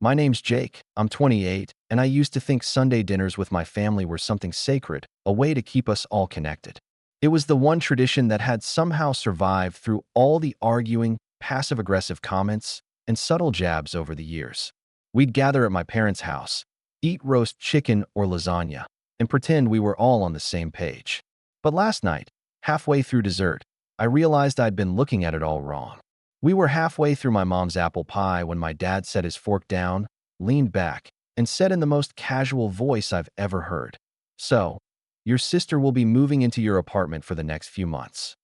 My name's Jake. I'm 28, and I used to think Sunday dinners with my family were something sacred, a way to keep us all connected. It was the one tradition that had somehow survived through all the arguing, passive-aggressive comments, and subtle jabs over the years. We'd gather at my parents' house, eat roast chicken or lasagna, and pretend we were all on the same page. But last night, halfway through dessert, I realized I'd been looking at it all wrong. We were halfway through my mom's apple pie when my dad set his fork down, leaned back, and said in the most casual voice I've ever heard, "So, your sister will be moving into your apartment for the next few months."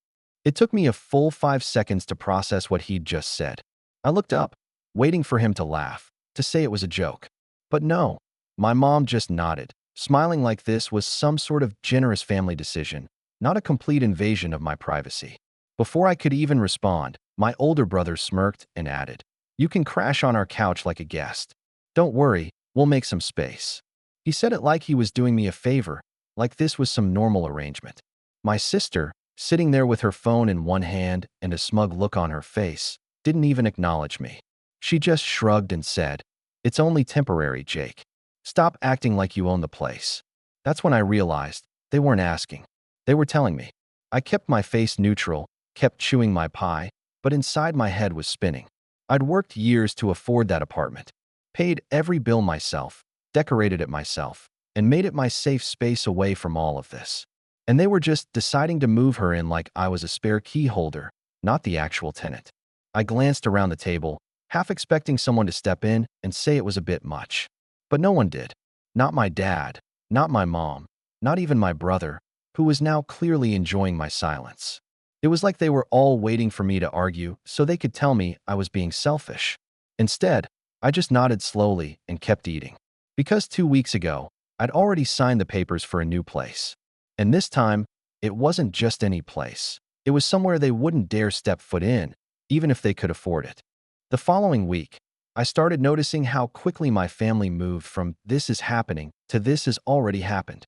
It took me a full 5 seconds to process what he'd just said. I looked up, waiting for him to laugh, to say it was a joke. But no, my mom just nodded, smiling like this was some sort of generous family decision, not a complete invasion of my privacy. Before I could even respond, my older brother smirked and added, "You can crash on our couch like a guest. Don't worry, we'll make some space." He said it like he was doing me a favor, like this was some normal arrangement. My sister, sitting there with her phone in one hand and a smug look on her face, didn't even acknowledge me. She just shrugged and said, "It's only temporary, Jake. Stop acting like you own the place." That's when I realized they weren't asking. They were telling me. I kept my face neutral, kept chewing my pie, but inside my head was spinning. I'd worked years to afford that apartment, paid every bill myself, decorated it myself, and made it my safe space away from all of this. And they were just deciding to move her in like I was a spare key holder, not the actual tenant. I glanced around the table, half expecting someone to step in and say it was a bit much. But no one did. Not my dad, not my mom, not even my brother, who was now clearly enjoying my silence. It was like they were all waiting for me to argue so they could tell me I was being selfish. Instead, I just nodded slowly and kept eating. Because 2 weeks ago, I'd already signed the papers for a new place. And this time, it wasn't just any place. It was somewhere they wouldn't dare step foot in, even if they could afford it. The following week, I started noticing how quickly my family moved from "this is happening" to "this has already happened."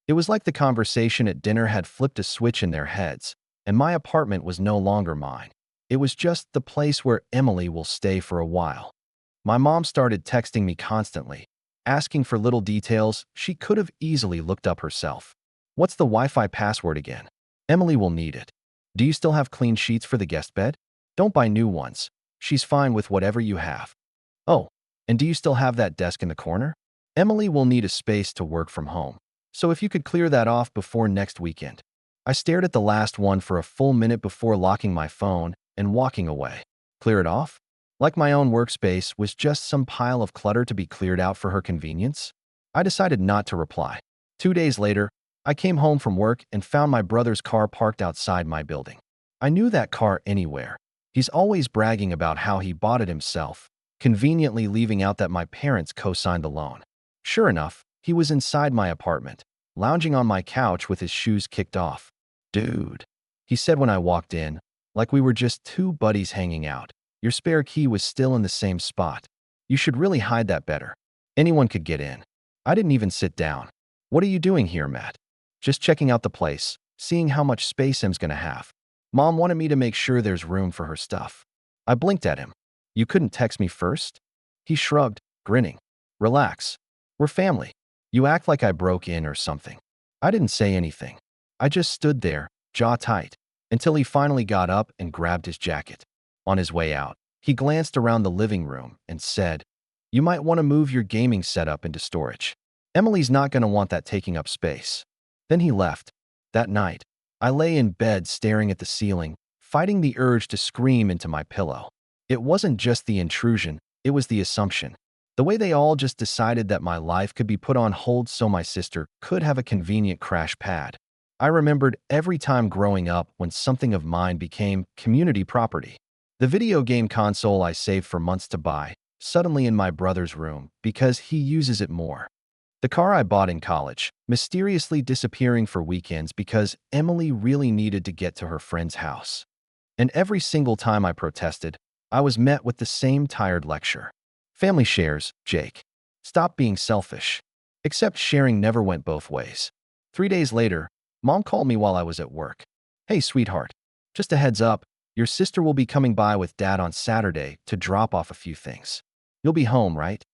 It was like the conversation at dinner had flipped a switch in their heads, and my apartment was no longer mine. It was just the place where Emily will stay for a while. My mom started texting me constantly, asking for little details she could have easily looked up herself. "What's the Wi-Fi password again? Emily will need it. Do you still have clean sheets for the guest bed? Don't buy new ones. She's fine with whatever you have. Oh, and do you still have that desk in the corner? Emily will need a space to work from home. So if you could clear that off before next weekend." I stared at the last one for a full minute before locking my phone and walking away. Clear it off? Like my own workspace was just some pile of clutter to be cleared out for her convenience? I decided not to reply. 2 days later, I came home from work and found my brother's car parked outside my building. I knew that car anywhere. He's always bragging about how he bought it himself, conveniently leaving out that my parents co-signed the loan. Sure enough, he was inside my apartment, lounging on my couch with his shoes kicked off. "Dude," he said when I walked in, like we were just two buddies hanging out, "your spare key was still in the same spot. You should really hide that better. Anyone could get in." I didn't even sit down. "What are you doing here, Matt?" "Just checking out the place, seeing how much space Em's gonna have. Mom wanted me to make sure there's room for her stuff." I blinked at him. "You couldn't text me first?" He shrugged, grinning. "Relax. We're family. You act like I broke in or something." I didn't say anything. I just stood there, jaw tight, until he finally got up and grabbed his jacket. On his way out, he glanced around the living room and said, "You might want to move your gaming setup into storage. Emily's not going to want that taking up space." Then he left. That night, I lay in bed staring at the ceiling, fighting the urge to scream into my pillow. It wasn't just the intrusion, it was the assumption. The way they all just decided that my life could be put on hold so my sister could have a convenient crash pad. I remembered every time growing up when something of mine became community property. The video game console I saved for months to buy, suddenly in my brother's room because he uses it more. The car I bought in college, mysteriously disappearing for weekends because Emily really needed to get to her friend's house. And every single time I protested, I was met with the same tired lecture. "Family shares, Jake. Stop being selfish." Except sharing never went both ways. 3 days later, Mom called me while I was at work. "Hey, sweetheart. Just a heads up, your sister will be coming by with Dad on Saturday to drop off a few things. You'll be home, right?"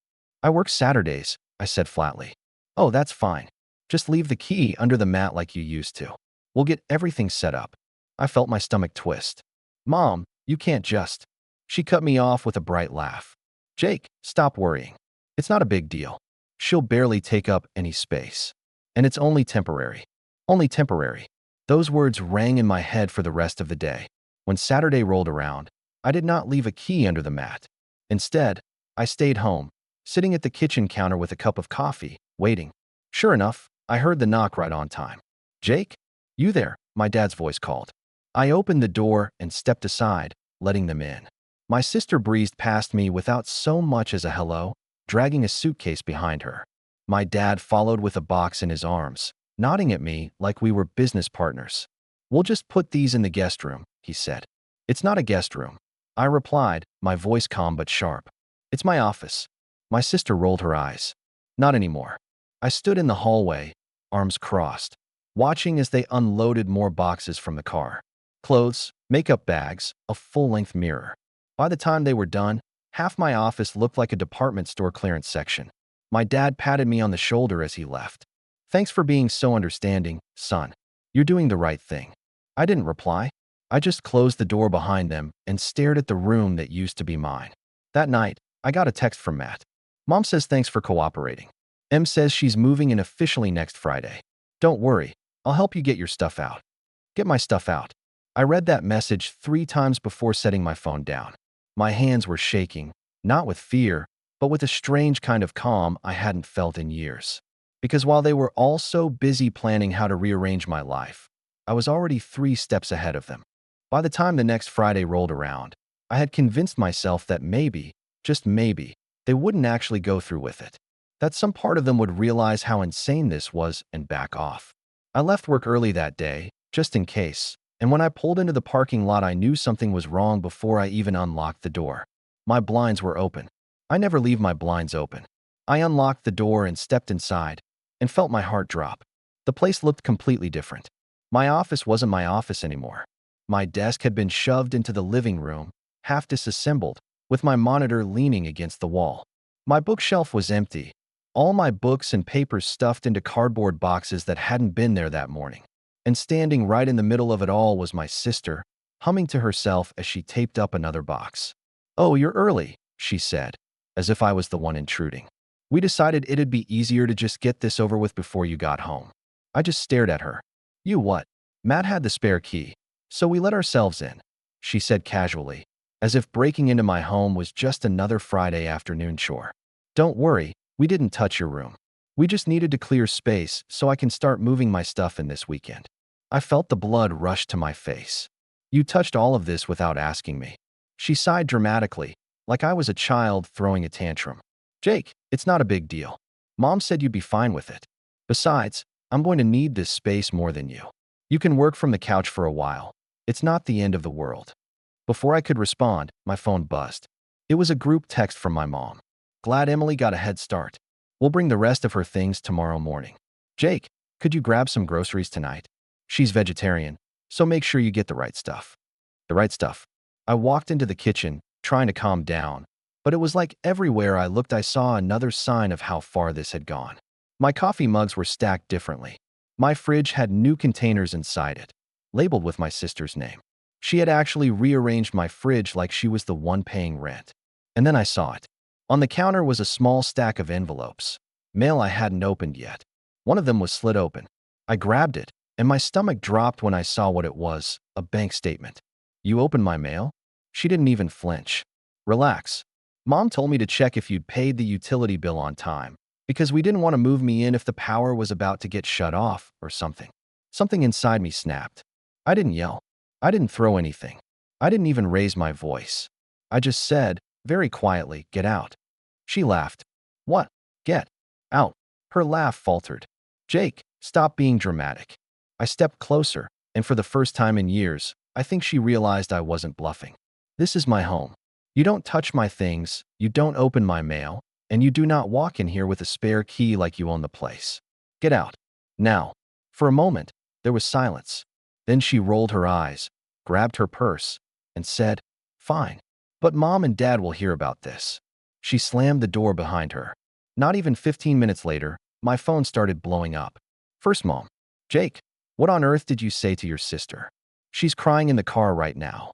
I work Saturdays, I said flatly. Oh, that's fine. Just leave the key under the mat like you used to. We'll get everything set up. I felt my stomach twist. Mom, you can't just. She cut me off with a bright laugh. Jake, stop worrying. It's not a big deal. She'll barely take up any space. And it's only temporary. Only temporary. Those words rang in my head for the rest of the day. When Saturday rolled around, I did not leave a key under the mat. Instead, I stayed home, sitting at the kitchen counter with a cup of coffee, waiting. Sure enough, I heard the knock right on time. Jake? You there? My dad's voice called. I opened the door and stepped aside, letting them in. My sister breezed past me without so much as a hello, dragging a suitcase behind her. My dad followed with a box in his arms, nodding at me like we were business partners. We'll just put these in the guest room, he said. It's not a guest room. I replied, my voice calm but sharp. It's my office. My sister rolled her eyes. Not anymore. I stood in the hallway, arms crossed, watching as they unloaded more boxes from the car. Clothes, makeup bags, a full-length mirror. By the time they were done, half my office looked like a department store clearance section. My dad patted me on the shoulder as he left. Thanks for being so understanding, son. You're doing the right thing. I didn't reply. I just closed the door behind them and stared at the room that used to be mine. That night, I got a text from Matt. Mom says thanks for cooperating. Em says she's moving in officially next Friday. Don't worry, I'll help you get your stuff out. Get my stuff out. I read that message 3 times before setting my phone down. My hands were shaking, not with fear, but with a strange kind of calm I hadn't felt in years. Because while they were all so busy planning how to rearrange my life, I was already 3 steps ahead of them. By the time the next Friday rolled around, I had convinced myself that maybe, just maybe, they wouldn't actually go through with it. That some part of them would realize how insane this was and back off. I left work early that day, just in case, and when I pulled into the parking lot I knew something was wrong before I even unlocked the door. My blinds were open. I never leave my blinds open. I unlocked the door and stepped inside, and felt my heart drop. The place looked completely different. My office wasn't my office anymore. My desk had been shoved into the living room, half disassembled, with my monitor leaning against the wall. My bookshelf was empty, all my books and papers stuffed into cardboard boxes that hadn't been there that morning. And standing right in the middle of it all was my sister, humming to herself as she taped up another box. Oh, you're early, she said, as if I was the one intruding. We decided it'd be easier to just get this over with before you got home. I just stared at her. You what? Matt had the spare key, so we let ourselves in, she said casually, as if breaking into my home was just another Friday afternoon chore. Don't worry, we didn't touch your room. We just needed to clear space so I can start moving my stuff in this weekend. I felt the blood rush to my face. You touched all of this without asking me. She sighed dramatically, like I was a child throwing a tantrum. Jake, it's not a big deal. Mom said you'd be fine with it. Besides, I'm going to need this space more than you. You can work from the couch for a while. It's not the end of the world. Before I could respond, my phone buzzed. It was a group text from my mom. Glad Emily got a head start. We'll bring the rest of her things tomorrow morning. Jake, could you grab some groceries tonight? She's vegetarian, so make sure you get the right stuff. The right stuff. I walked into the kitchen, trying to calm down, but it was like everywhere I looked I saw another sign of how far this had gone. My coffee mugs were stacked differently. My fridge had new containers inside it, labeled with my sister's name. She had actually rearranged my fridge like she was the one paying rent. And then I saw it. On the counter was a small stack of envelopes, mail I hadn't opened yet. One of them was slit open. I grabbed it, and my stomach dropped when I saw what it was, a bank statement. You opened my mail? She didn't even flinch. Relax. Mom told me to check if you'd paid the utility bill on time, because we didn't want to move me in if the power was about to get shut off or something. Something inside me snapped. I didn't yell. I didn't throw anything. I didn't even raise my voice. I just said, very quietly, get out. She laughed. What? Get out. Her laugh faltered. Jake, stop being dramatic. I stepped closer, and for the first time in years, I think she realized I wasn't bluffing. This is my home. You don't touch my things, you don't open my mail, and you do not walk in here with a spare key like you own the place. Get out. Now. For a moment, there was silence. Then she rolled her eyes, grabbed her purse, and said, Fine. But Mom and Dad will hear about this. She slammed the door behind her. Not even 15 minutes later, my phone started blowing up. First, Mom. Jake, what on earth did you say to your sister? She's crying in the car right now.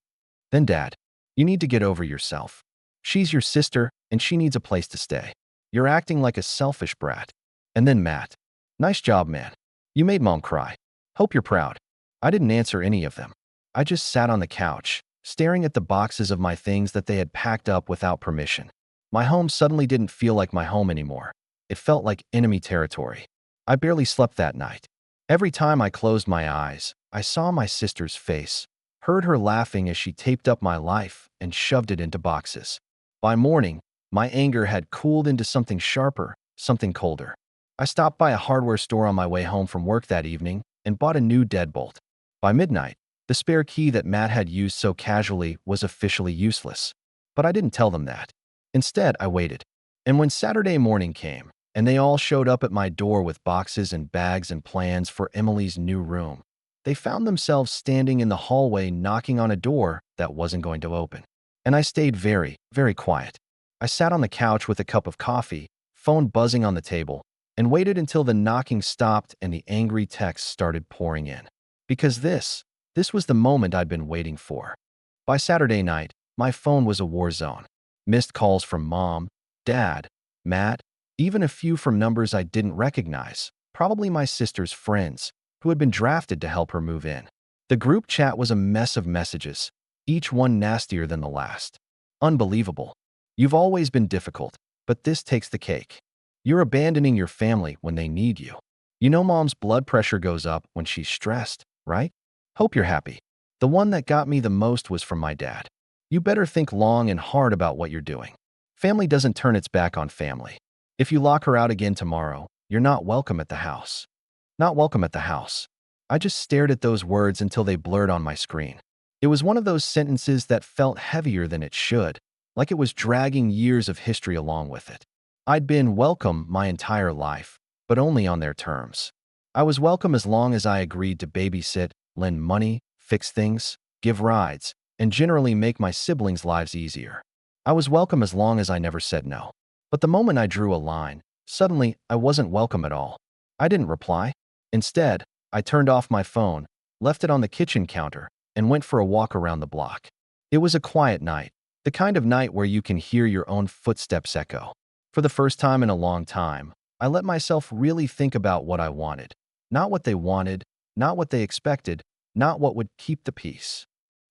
Then Dad, you need to get over yourself. She's your sister, and she needs a place to stay. You're acting like a selfish brat. And then Matt. Nice job, man. You made Mom cry. Hope you're proud. I didn't answer any of them. I just sat on the couch, staring at the boxes of my things that they had packed up without permission. My home suddenly didn't feel like my home anymore. It felt like enemy territory. I barely slept that night. Every time I closed my eyes, I saw my sister's face, heard her laughing as she taped up my life and shoved it into boxes. By morning, my anger had cooled into something sharper, something colder. I stopped by a hardware store on my way home from work that evening and bought a new deadbolt. By midnight, the spare key that Matt had used so casually was officially useless. But I didn't tell them that. Instead, I waited. And when Saturday morning came, and they all showed up at my door with boxes and bags and plans for Emily's new room, they found themselves standing in the hallway knocking on a door that wasn't going to open. And I stayed very, very quiet. I sat on the couch with a cup of coffee, phone buzzing on the table, and waited until the knocking stopped and the angry texts started pouring in. Because this was the moment I'd been waiting for. By Saturday night, my phone was a war zone. Missed calls from Mom, Dad, Matt, even a few from numbers I didn't recognize, probably my sister's friends, who had been drafted to help her move in. The group chat was a mess of messages, each one nastier than the last. Unbelievable. You've always been difficult, but this takes the cake. You're abandoning your family when they need you. You know Mom's blood pressure goes up when she's stressed, right? Hope you're happy. The one that got me the most was from my dad. You better think long and hard about what you're doing. Family doesn't turn its back on family. If you lock her out again tomorrow, you're not welcome at the house. Not welcome at the house. I just stared at those words until they blurred on my screen. It was one of those sentences that felt heavier than it should, like it was dragging years of history along with it. I'd been welcome my entire life, but only on their terms. I was welcome as long as I agreed to babysit, lend money, fix things, give rides, and generally make my siblings' lives easier. I was welcome as long as I never said no. But the moment I drew a line, suddenly I wasn't welcome at all. I didn't reply. Instead, I turned off my phone, left it on the kitchen counter, and went for a walk around the block. It was a quiet night, the kind of night where you can hear your own footsteps echo. For the first time in a long time, I let myself really think about what I wanted. Not what they wanted, not what they expected, not what would keep the peace.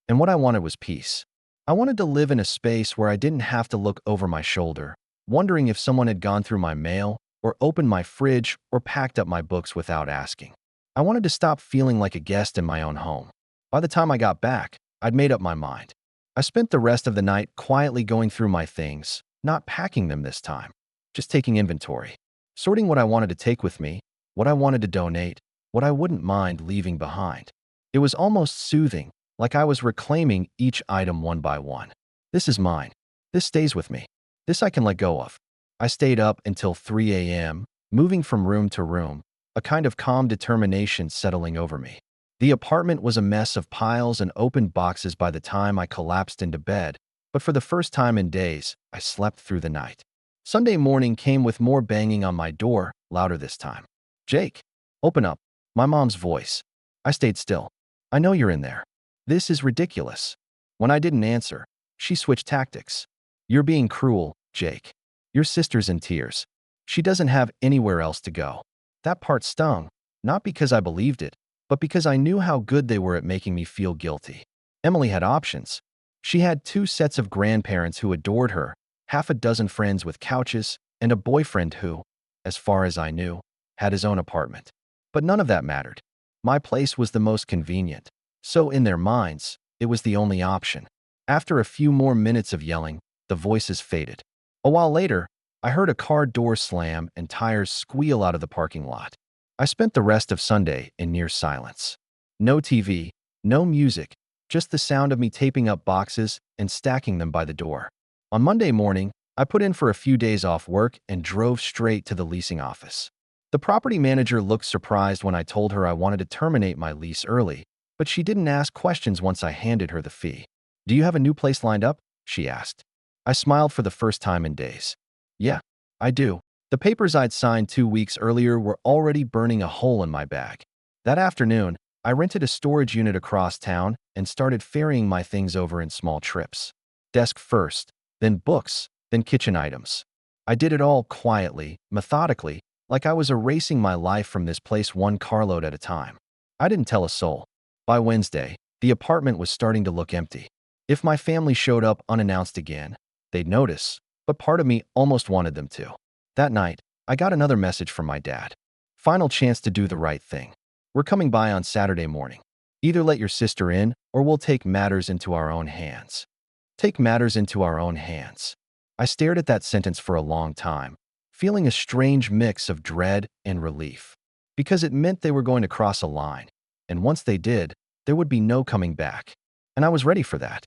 And what I wanted was peace. I wanted to live in a space where I didn't have to look over my shoulder, wondering if someone had gone through my mail, or opened my fridge, or packed up my books without asking. I wanted to stop feeling like a guest in my own home. By the time I got back, I'd made up my mind. I spent the rest of the night quietly going through my things, not packing them this time, just taking inventory, sorting what I wanted to take with me, what I wanted to donate, what I wouldn't mind leaving behind. It was almost soothing, like I was reclaiming each item one by one. This is mine. This stays with me. This I can let go of. I stayed up until 3 a.m., moving from room to room, a kind of calm determination settling over me. The apartment was a mess of piles and open boxes by the time I collapsed into bed, but for the first time in days, I slept through the night. Sunday morning came with more banging on my door, louder this time. Jake, open up. My mom's voice. I stayed still. I know you're in there. This is ridiculous. When I didn't answer, she switched tactics. You're being cruel, Jake. Your sister's in tears. She doesn't have anywhere else to go. That part stung, not because I believed it, but because I knew how good they were at making me feel guilty. Emily had options. She had 2 sets of grandparents who adored her, half a dozen friends with couches, and a boyfriend who, as far as I knew, had his own apartment. But none of that mattered. My place was the most convenient. So in their minds, it was the only option. After a few more minutes of yelling, the voices faded. A while later, I heard a car door slam and tires squeal out of the parking lot. I spent the rest of Sunday in near silence. No TV, no music, just the sound of me taping up boxes and stacking them by the door. On Monday morning, I put in for a few days off work and drove straight to the leasing office. The property manager looked surprised when I told her I wanted to terminate my lease early, but she didn't ask questions once I handed her the fee. Do you have a new place lined up? She asked. I smiled for the first time in days. Yeah, I do. The papers I'd signed 2 weeks earlier were already burning a hole in my bag. That afternoon, I rented a storage unit across town and started ferrying my things over in small trips. Desk first, then books, then kitchen items. I did it all quietly, methodically, like I was erasing my life from this place one carload at a time. I didn't tell a soul. By Wednesday, the apartment was starting to look empty. If my family showed up unannounced again, they'd notice, but part of me almost wanted them to. That night, I got another message from my dad. Final chance to do the right thing. We're coming by on Saturday morning. Either let your sister in, or we'll take matters into our own hands. Take matters into our own hands. I stared at that sentence for a long time, feeling a strange mix of dread and relief. Because it meant they were going to cross a line, and once they did, there would be no coming back. And I was ready for that.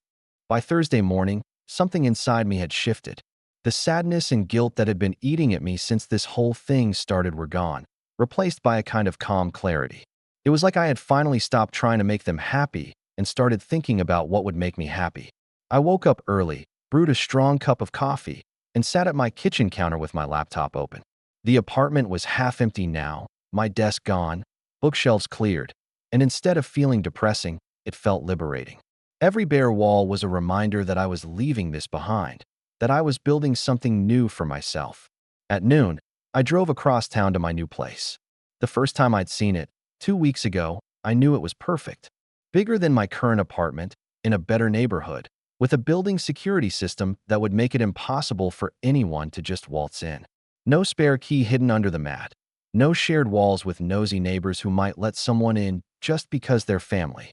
By Thursday morning, something inside me had shifted. The sadness and guilt that had been eating at me since this whole thing started were gone, replaced by a kind of calm clarity. It was like I had finally stopped trying to make them happy and started thinking about what would make me happy. I woke up early, brewed a strong cup of coffee, and sat at my kitchen counter with my laptop open. The apartment was half empty now, my desk gone, bookshelves cleared, and instead of feeling depressing, it felt liberating. Every bare wall was a reminder that I was leaving this behind, that I was building something new for myself. At noon, I drove across town to my new place. The first time I'd seen it, 2 weeks ago, I knew it was perfect. Bigger than my current apartment, in a better neighborhood, with a building security system that would make it impossible for anyone to just waltz in. No spare key hidden under the mat. No shared walls with nosy neighbors who might let someone in just because they're family.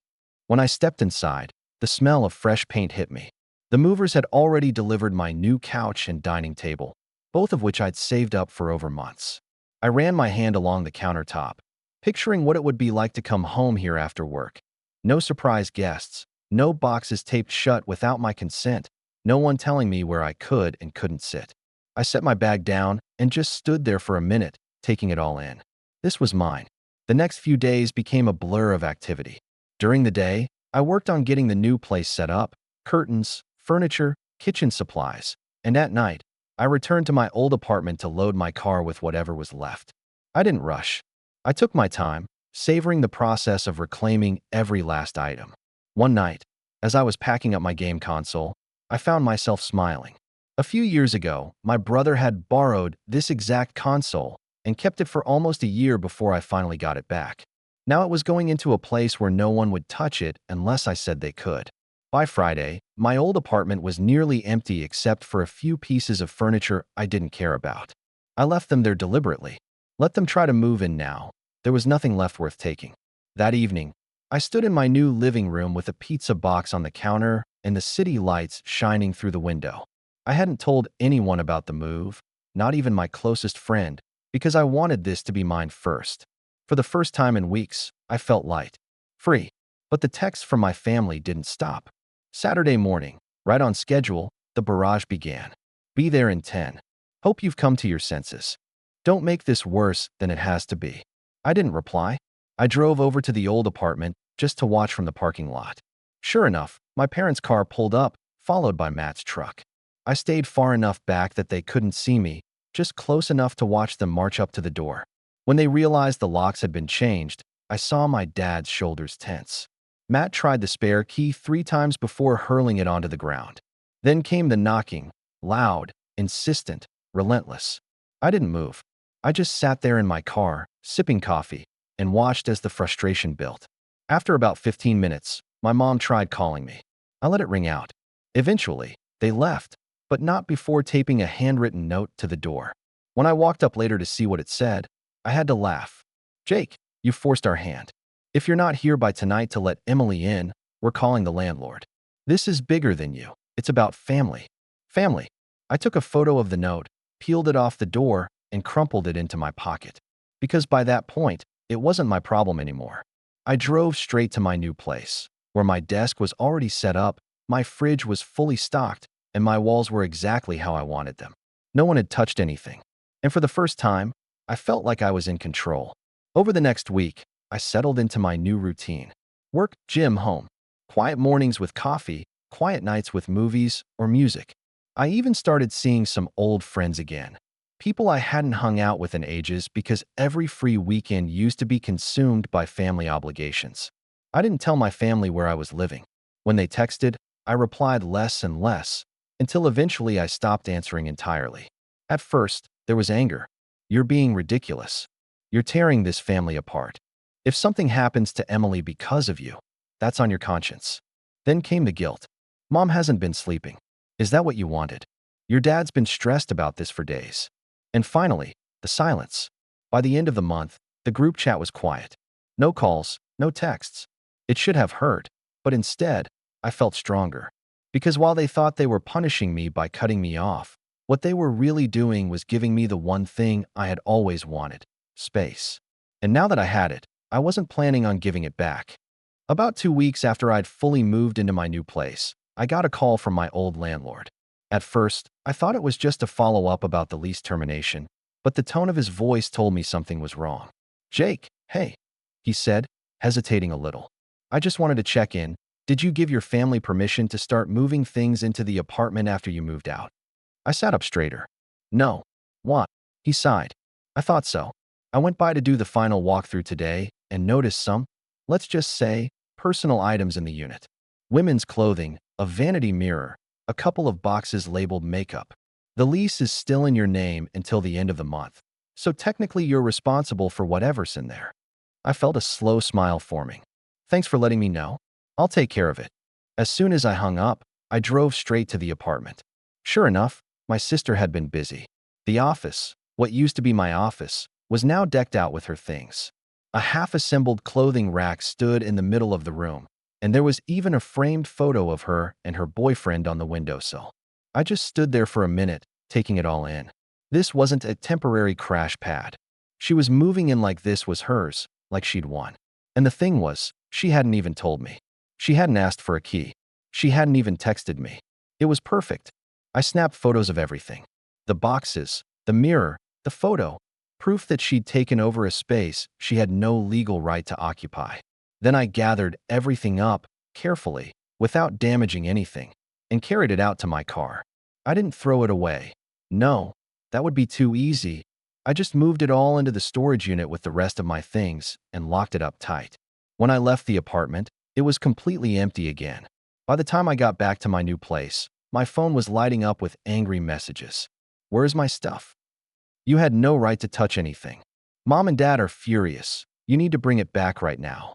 When I stepped inside, the smell of fresh paint hit me. The movers had already delivered my new couch and dining table, both of which I'd saved up for over months. I ran my hand along the countertop, picturing what it would be like to come home here after work. No surprise guests, no boxes taped shut without my consent, no one telling me where I could and couldn't sit. I set my bag down and just stood there for a minute, taking it all in. This was mine. The next few days became a blur of activity. During the day, I worked on getting the new place set up, curtains, furniture, kitchen supplies, and at night, I returned to my old apartment to load my car with whatever was left. I didn't rush. I took my time, savoring the process of reclaiming every last item. One night, as I was packing up my game console, I found myself smiling. A few years ago, my brother had borrowed this exact console and kept it for almost a year before I finally got it back. Now it was going into a place where no one would touch it unless I said they could. By Friday, my old apartment was nearly empty except for a few pieces of furniture I didn't care about. I left them there deliberately. Let them try to move in now. There was nothing left worth taking. That evening, I stood in my new living room with a pizza box on the counter and the city lights shining through the window. I hadn't told anyone about the move, not even my closest friend, because I wanted this to be mine first. For the first time in weeks, I felt light, free. But the texts from my family didn't stop. Saturday morning, right on schedule, the barrage began. Be there in 10. Hope you've come to your senses. Don't make this worse than it has to be. I didn't reply. I drove over to the old apartment just to watch from the parking lot. Sure enough, my parents' car pulled up, followed by Matt's truck. I stayed far enough back that they couldn't see me, just close enough to watch them march up to the door. When they realized the locks had been changed, I saw my dad's shoulders tense. Matt tried the spare key 3 times before hurling it onto the ground. Then came the knocking, loud, insistent, relentless. I didn't move. I just sat there in my car, sipping coffee, and watched as the frustration built. After about 15 minutes, my mom tried calling me. I let it ring out. Eventually, they left, but not before taping a handwritten note to the door. When I walked up later to see what it said, I had to laugh. Jake, you forced our hand. If you're not here by tonight to let Emily in, we're calling the landlord. This is bigger than you. It's about family. Family. I took a photo of the note, peeled it off the door, and crumpled it into my pocket. Because by that point, it wasn't my problem anymore. I drove straight to my new place, where my desk was already set up, my fridge was fully stocked, and my walls were exactly how I wanted them. No one had touched anything. And for the first time, I felt like I was in control. Over the next week, I settled into my new routine. Work, gym, home. Quiet mornings with coffee, quiet nights with movies or music. I even started seeing some old friends again. People I hadn't hung out with in ages because every free weekend used to be consumed by family obligations. I didn't tell my family where I was living. When they texted, I replied less and less, until eventually I stopped answering entirely. At first, there was anger. You're being ridiculous. You're tearing this family apart. If something happens to Emily because of you, that's on your conscience. Then came the guilt. Mom hasn't been sleeping. Is that what you wanted? Your dad's been stressed about this for days. And finally, the silence. By the end of the month, the group chat was quiet. No calls, no texts. It should have hurt, but instead, I felt stronger. Because while they thought they were punishing me by cutting me off, what they were really doing was giving me the one thing I had always wanted: space. And now that I had it, I wasn't planning on giving it back. About 2 weeks after I'd fully moved into my new place, I got a call from my old landlord. At first, I thought it was just a follow-up about the lease termination, but the tone of his voice told me something was wrong. "Jake, hey," he said, hesitating a little. "I just wanted to check in. Did you give your family permission to start moving things into the apartment after you moved out?" I sat up straighter. "No." "What?" He sighed. "I thought so. I went by to do the final walkthrough today and noticed some, let's just say, personal items in the unit. Women's clothing, a vanity mirror, a couple of boxes labeled makeup. The lease is still in your name until the end of the month, so technically you're responsible for whatever's in there." I felt a slow smile forming. "Thanks for letting me know. I'll take care of it." As soon as I hung up, I drove straight to the apartment. Sure enough, my sister had been busy. The office, what used to be my office, was now decked out with her things. A half-assembled clothing rack stood in the middle of the room, and there was even a framed photo of her and her boyfriend on the windowsill. I just stood there for a minute, taking it all in. This wasn't a temporary crash pad. She was moving in like this was hers, like she'd won. And the thing was, she hadn't even told me. She hadn't asked for a key. She hadn't even texted me. It was perfect. I snapped photos of everything. The boxes, the mirror, the photo. Proof that she'd taken over a space she had no legal right to occupy. Then I gathered everything up, carefully, without damaging anything, and carried it out to my car. I didn't throw it away. No, that would be too easy. I just moved it all into the storage unit with the rest of my things and locked it up tight. When I left the apartment, it was completely empty again. By the time I got back to my new place, my phone was lighting up with angry messages. "Where's my stuff? You had no right to touch anything. Mom and Dad are furious. You need to bring it back right now."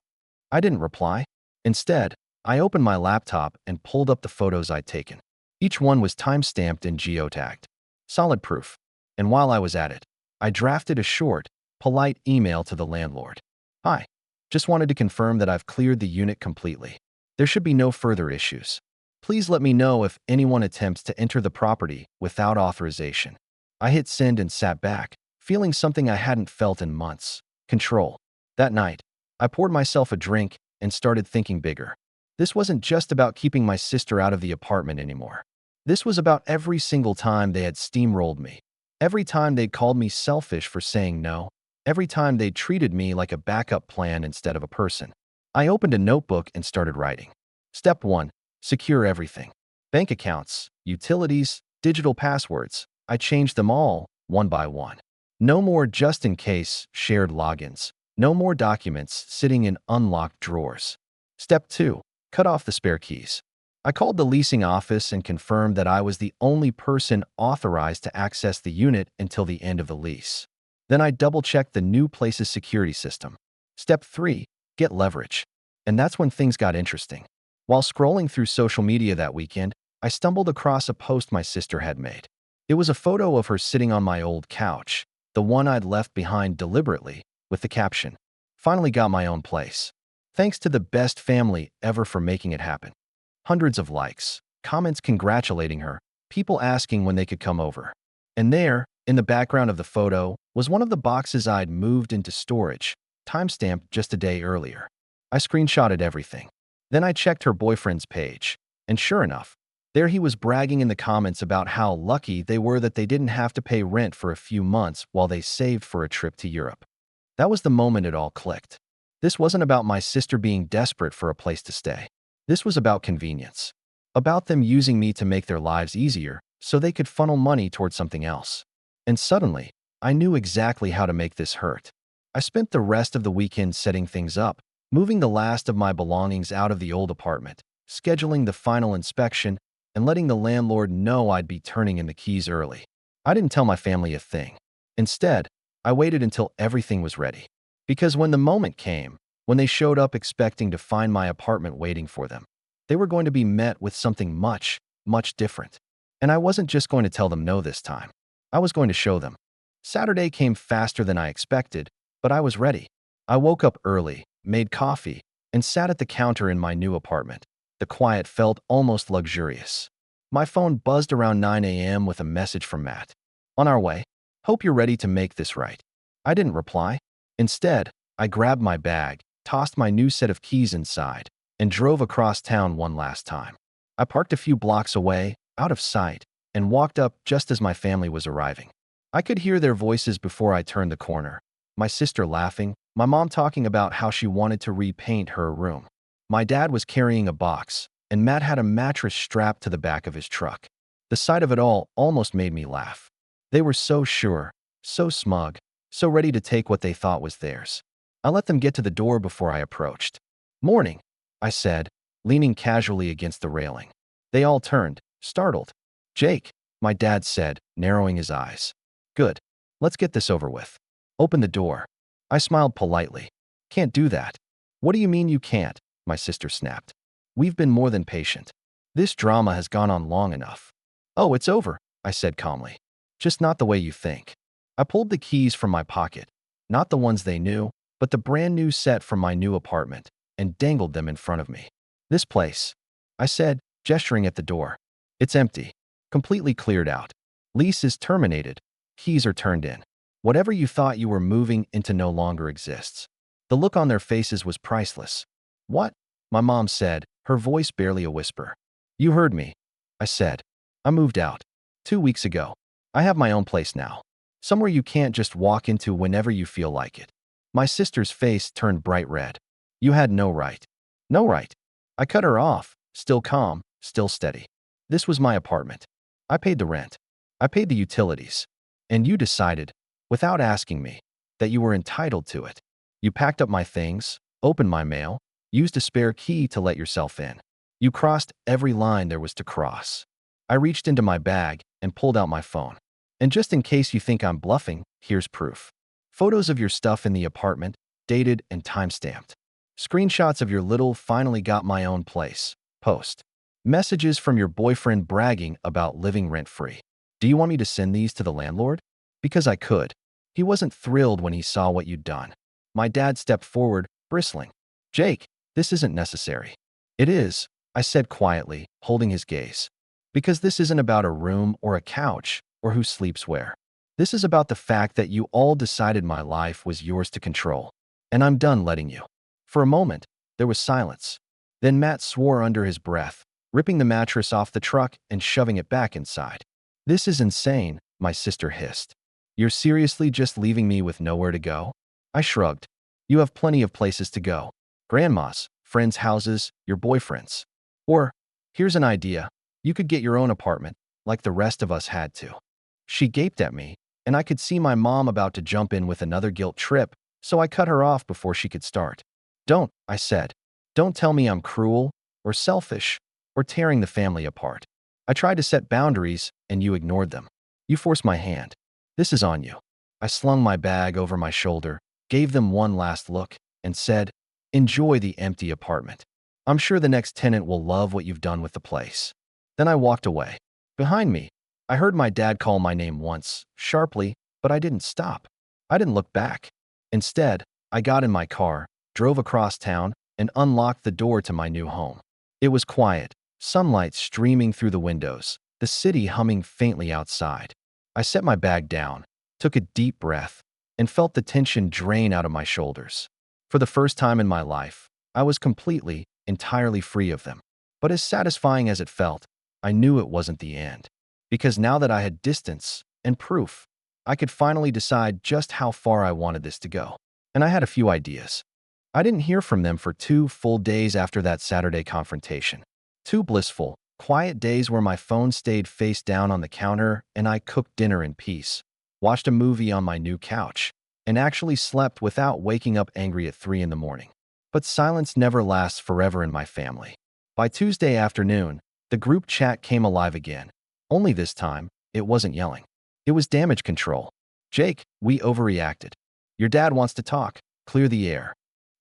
I didn't reply. Instead, I opened my laptop and pulled up the photos I'd taken. Each one was time-stamped and geotagged. Solid proof. And while I was at it, I drafted a short, polite email to the landlord. "Hi. Just wanted to confirm that I've cleared the unit completely. There should be no further issues. Please let me know if anyone attempts to enter the property without authorization." I hit send and sat back, feeling something I hadn't felt in months: control. That night, I poured myself a drink and started thinking bigger. This wasn't just about keeping my sister out of the apartment anymore. This was about every single time they had steamrolled me. Every time they'd called me selfish for saying no. Every time they'd treated me like a backup plan instead of a person. I opened a notebook and started writing. Step 1. Secure everything. Bank accounts, utilities, digital passwords. I changed them all, one by one. No more just-in-case shared logins. No more documents sitting in unlocked drawers. Step 2. Cut off the spare keys. I called the leasing office and confirmed that I was the only person authorized to access the unit until the end of the lease. Then I double-checked the new place's security system. Step 3. Get leverage. And that's when things got interesting. While scrolling through social media that weekend, I stumbled across a post my sister had made. It was a photo of her sitting on my old couch, the one I'd left behind deliberately, with the caption, "Finally got my own place. Thanks to the best family ever for making it happen." Hundreds of likes, comments congratulating her, people asking when they could come over. And there, in the background of the photo, was one of the boxes I'd moved into storage, timestamped just a day earlier. I screenshotted everything. Then I checked her boyfriend's page, and sure enough, there he was bragging in the comments about how lucky they were that they didn't have to pay rent for a few months while they saved for a trip to Europe. That was the moment it all clicked. This wasn't about my sister being desperate for a place to stay. This was about convenience. About them using me to make their lives easier so they could funnel money towards something else. And suddenly, I knew exactly how to make this hurt. I spent the rest of the weekend setting things up, moving the last of my belongings out of the old apartment, scheduling the final inspection, and letting the landlord know I'd be turning in the keys early. I didn't tell my family a thing. Instead, I waited until everything was ready. Because when the moment came, when they showed up expecting to find my apartment waiting for them, they were going to be met with something much, much different. And I wasn't just going to tell them no this time. I was going to show them. Saturday came faster than I expected, but I was ready. I woke up early, made coffee, and sat at the counter in my new apartment. The quiet felt almost luxurious. My phone buzzed around 9 a.m. with a message from Matt. On our way. Hope you're ready to make this right. I didn't reply. Instead, I grabbed my bag, tossed my new set of keys inside, and drove across town one last time. I parked a few blocks away, out of sight, and walked up just as my family was arriving. I could hear their voices before I turned the corner. My sister laughing, my mom talking about how she wanted to repaint her room. My dad was carrying a box, and Matt had a mattress strapped to the back of his truck. The sight of it all almost made me laugh. They were so sure, so smug, so ready to take what they thought was theirs. I let them get to the door before I approached. "Morning," I said, leaning casually against the railing. They all turned, startled. "Jake," my dad said, narrowing his eyes. "Good. Let's get this over with. Open the door." I smiled politely. "Can't do that." "What do you mean you can't?" my sister snapped. "We've been more than patient. This drama has gone on long enough." "Oh, it's over," I said calmly. "Just not the way you think." I pulled the keys from my pocket, not the ones they knew, but the brand new set from my new apartment, and dangled them in front of me. "This place," I said, gesturing at the door. "It's empty. Completely cleared out. Lease is terminated. Keys are turned in. Whatever you thought you were moving into no longer exists." The look on their faces was priceless. "What?" my mom said, her voice barely a whisper. "You heard me," I said. "I moved out 2 weeks ago. I have my own place now. Somewhere you can't just walk into whenever you feel like it." My sister's face turned bright red. "You had no right." "No right." I cut her off, still calm, still steady. "This was my apartment. I paid the rent. I paid the utilities. And you decided, without asking me, that you were entitled to it. You packed up my things, opened my mail, used a spare key to let yourself in. You crossed every line there was to cross." I reached into my bag and pulled out my phone. "And just in case you think I'm bluffing, here's proof. Photos of your stuff in the apartment, dated and time-stamped. Screenshots of your little finally got my own place post. Messages from your boyfriend bragging about living rent-free. Do you want me to send these to the landlord?" Because I could. He wasn't thrilled when he saw what you'd done. My dad stepped forward, bristling. "Jake, this isn't necessary." "It is," I said quietly, holding his gaze. "Because this isn't about a room or a couch or who sleeps where. This is about the fact that you all decided my life was yours to control. And I'm done letting you." For a moment, there was silence. Then Matt swore under his breath, ripping the mattress off the truck and shoving it back inside. "This is insane," my sister hissed. "You're seriously just leaving me with nowhere to go?" I shrugged. "You have plenty of places to go. Grandma's, friends' houses, your boyfriend's. Or, here's an idea. You could get your own apartment, like the rest of us had to." She gaped at me, and I could see my mom about to jump in with another guilt trip, so I cut her off before she could start. "Don't," I said. "Don't tell me I'm cruel, or selfish, or tearing the family apart. I tried to set boundaries, and you ignored them. You forced my hand. This is on you." I slung my bag over my shoulder, gave them one last look, and said, "Enjoy the empty apartment. I'm sure the next tenant will love what you've done with the place." Then I walked away. Behind me, I heard my dad call my name once, sharply, but I didn't stop. I didn't look back. Instead, I got in my car, drove across town, and unlocked the door to my new home. It was quiet, sunlight streaming through the windows, the city humming faintly outside. I set my bag down, took a deep breath, and felt the tension drain out of my shoulders. For the first time in my life, I was completely, entirely free of them. But as satisfying as it felt, I knew it wasn't the end. Because now that I had distance and proof, I could finally decide just how far I wanted this to go. And I had a few ideas. I didn't hear from them for 2 full days after that Saturday confrontation. 2 blissful, quiet days where my phone stayed face down on the counter and I cooked dinner in peace. watched a movie on my new couch, and actually slept without waking up angry at 3 in the morning. But silence never lasts forever in my family. By Tuesday afternoon, the group chat came alive again. Only this time, it wasn't yelling. It was damage control. Jake, we overreacted. Your dad wants to talk. Clear the air.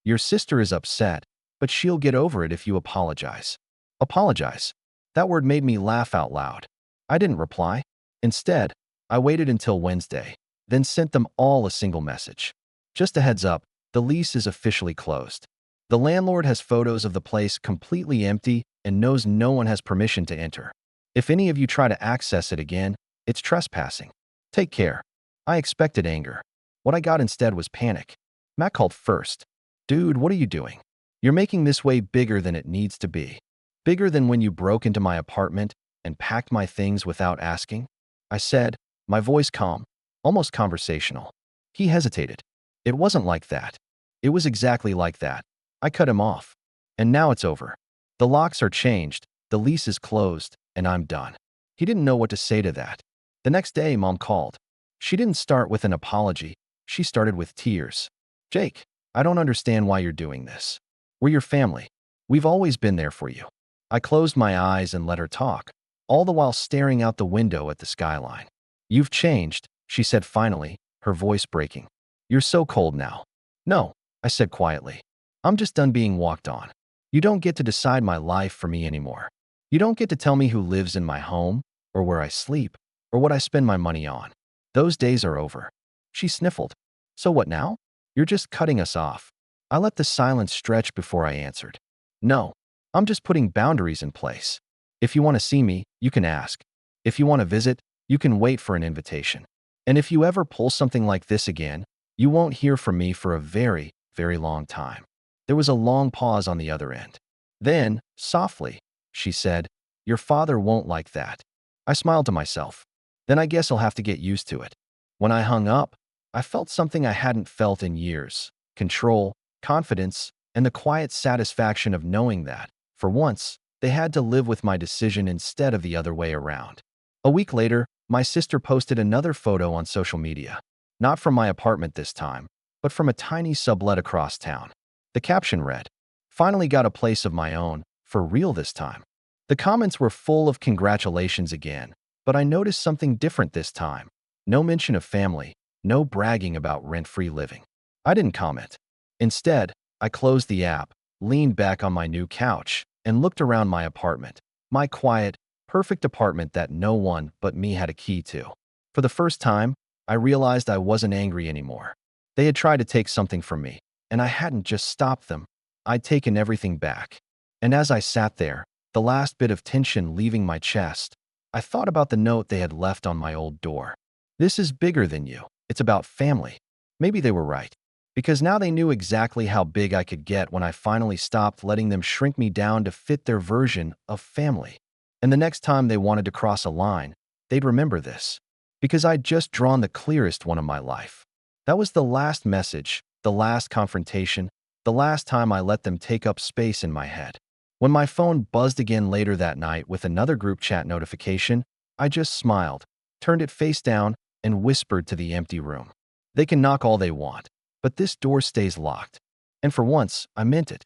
Your sister is upset, but she'll get over it if you apologize. Apologize. That word made me laugh out loud. I didn't reply. Instead, I waited until Wednesday, then sent them all a single message. Just a heads up, the lease is officially closed. The landlord has photos of the place completely empty and knows no one has permission to enter. If any of you try to access it again, it's trespassing. Take care. I expected anger. What I got instead was panic. Matt called first. Dude, what are you doing? You're making this way bigger than it needs to be. Bigger than when you broke into my apartment and packed my things without asking? I said, my voice calm, almost conversational. He hesitated. It wasn't like that. It was exactly like that. I cut him off. And now it's over. The locks are changed, the lease is closed, and I'm done. He didn't know what to say to that. The next day, Mom called. She didn't start with an apology. She started with tears. Jake, I don't understand why you're doing this. We're your family. We've always been there for you. I closed my eyes and let her talk, all the while staring out the window at the skyline. You've changed, she said finally, her voice breaking. You're so cold now. No, I said quietly. I'm just done being walked on. You don't get to decide my life for me anymore. You don't get to tell me who lives in my home, or where I sleep, or what I spend my money on. Those days are over. She sniffled. So what now? You're just cutting us off. I let the silence stretch before I answered. No, I'm just putting boundaries in place. If you want to see me, you can ask. If you want to visit, you can wait for an invitation. And if you ever pull something like this again, you won't hear from me for a very, very long time. There was a long pause on the other end. Then, softly, she said, your father won't like that. I smiled to myself. Then I guess I'll have to get used to it. When I hung up, I felt something I hadn't felt in years. Control, confidence, and the quiet satisfaction of knowing that, for once, they had to live with my decision instead of the other way around. A week later, my sister posted another photo on social media. Not from my apartment this time, but from a tiny sublet across town. The caption read, finally got a place of my own, for real this time. The comments were full of congratulations again, but I noticed something different this time. No mention of family, no bragging about rent-free living. I didn't comment. Instead, I closed the app, leaned back on my new couch, and looked around my apartment. My quiet, perfect apartment that no one but me had a key to. For the first time, I realized I wasn't angry anymore. They had tried to take something from me, and I hadn't just stopped them. I'd taken everything back. And as I sat there, the last bit of tension leaving my chest, I thought about the note they had left on my old door. This is bigger than you. It's about family. Maybe they were right. Because now they knew exactly how big I could get when I finally stopped letting them shrink me down to fit their version of family. And the next time they wanted to cross a line, they'd remember this. Because I'd just drawn the clearest one of my life. That was the last message, the last confrontation, the last time I let them take up space in my head. When my phone buzzed again later that night with another group chat notification, I just smiled, turned it face down, and whispered to the empty room. They can knock all they want, but this door stays locked. And for once, I meant it.